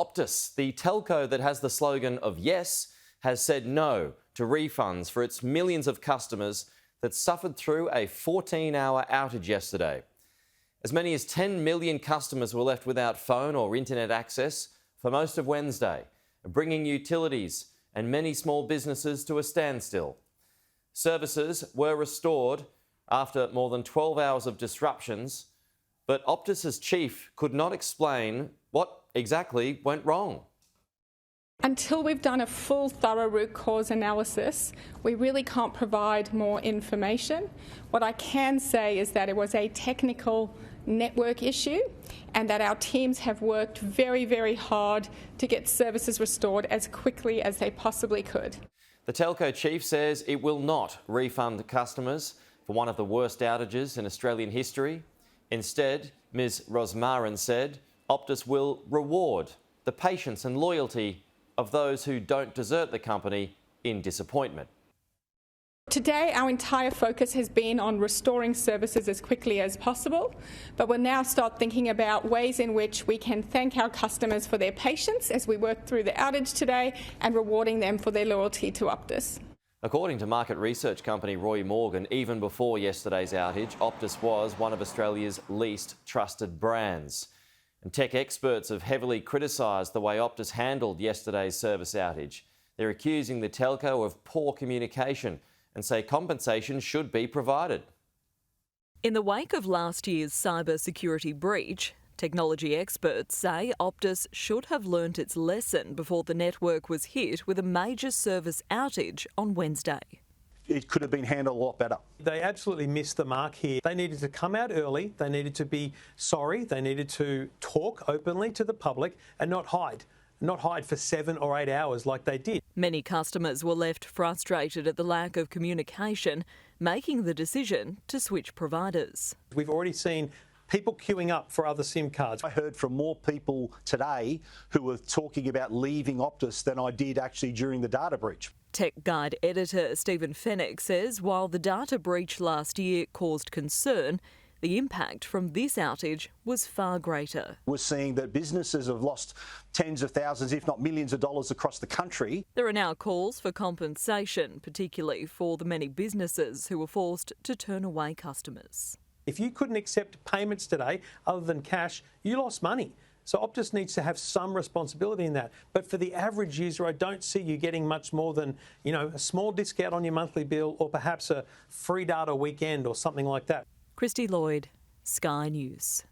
Optus, the telco that has the slogan of yes, has said no to refunds for its millions of customers that suffered through a 14-hour outage yesterday. As many as 10 million customers were left without phone or internet access for most of Wednesday, bringing utilities and many small businesses to a standstill. Services were restored after more than 12 hours of disruptions, but Optus's chief could not explain what exactly went wrong. Until we've done a full, thorough root cause analysis, we really can't provide more information. What I can say is that it was a technical network issue and that our teams have worked very, very hard to get services restored as quickly as they possibly could. The telco chief says it will not refund customers for one of the worst outages in Australian history. Instead, Ms. Rosmarin said Optus will reward the patience and loyalty of those who don't desert the company in disappointment. Today, our entire focus has been on restoring services as quickly as possible, but we'll now start thinking about ways in which we can thank our customers for their patience as we work through the outage today and rewarding them for their loyalty to Optus. According to market research company Roy Morgan, even before yesterday's outage, Optus was one of Australia's least trusted brands. And tech experts have heavily criticised the way Optus handled yesterday's service outage. They're accusing the telco of poor communication and say compensation should be provided. In the wake of last year's cybersecurity breach, technology experts say Optus should have learnt its lesson before the network was hit with a major service outage on Wednesday. It could have been handled a lot better. They absolutely missed the mark here. They needed to come out early, they needed to be sorry, they needed to talk openly to the public and not hide for 7 or 8 hours like they did. Many customers were left frustrated at the lack of communication, making the decision to switch providers. We've already seen people queuing up for other SIM cards. I heard from more people today who were talking about leaving Optus than I did actually during the data breach. Tech Guide editor Stephen Fennick says while the data breach last year caused concern, the impact from this outage was far greater. We're seeing that businesses have lost tens of thousands, if not millions of dollars across the country. There are now calls for compensation, particularly for the many businesses who were forced to turn away customers. If you couldn't accept payments today other than cash, you lost money. So Optus needs to have some responsibility in that. But for the average user, I don't see you getting much more than, a small discount on your monthly bill or perhaps a free data weekend or something like that. Christy Lloyd, Sky News.